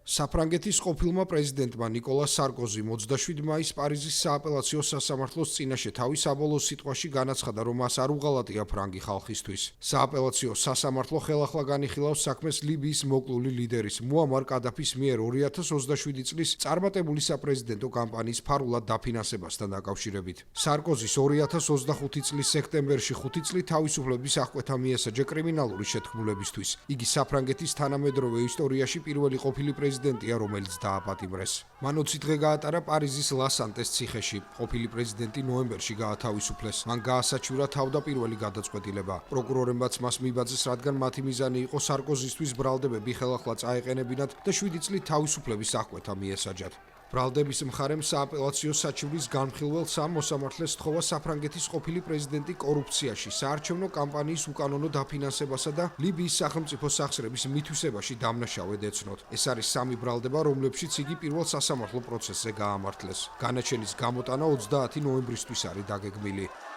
საფრანგეთის ყოფილმა პრეზიდენტმა ნიკოლას სარკოზიმ 27 მაისს პარიზის სააპელაციო სასამართლოს წინაშე თავის საბოლოო სიტყვაში განაცხადა, რომ მას არ უღალატია ფრანგი ხალხისთვის. სააპელაციო სასამართლო ხელახლა განიხილავს საქმეს ლიბიის მოკლული ლიდერის მუამარ კადაფის მიერ 2027 წლის წარმატებული საპრეზიდენტო კამპანიის ფარულად დაფინანსებასთან დაკავშირებით. სარკოზის 2025 წლის სექტემბერში 5 წლით თავისუფლების აღკვეთა მიესაჯა კრიმინალური შეთქმულებისთვის. იგი საფრანგეთის თანამედროვე ისტორიაში პირველი ყოფილი პრეზიდენტია, რომელიც დააპატიმრეს. მან 20 დღე გაატარა პარიზის ლა-სანტეს ციხეში. ყოფილი პრეზიდენტი ნოემბერში გაათავისუფლეს. მან გაასაჩივრა თავდაპირველი გადაწყვეტილება. პროკურორებმაც მას მიბაძეს, რადგან მათი მიზანი იყო სარკოზისთვის ბრალდებები ხელახლა წაეყენებინათ და 7 წლით თავისუფლების აღკვეთა მიესაჯათ. ბრალდების მხარემ სააპელაციო საჩივრის განხილველ სამ მოსამართლეს თხოვა საფრანგეთის ყოფილი პრეზიდენტი კორუფციაში, საარჩევნო კამპანიის უკანონო დაფინანსებასა და ლიბიის სახელმწიფო სახსრების მითვისებაში დამნაშავედ ეცნოთ. ეს არის სამი ბრალდება, რომლებშიც იგი პირველ სასამართლო პროცესზე გაამართლეს. განაჩენის გამოტანა 30 ნოემბრისთვის არის დაგეგმილი.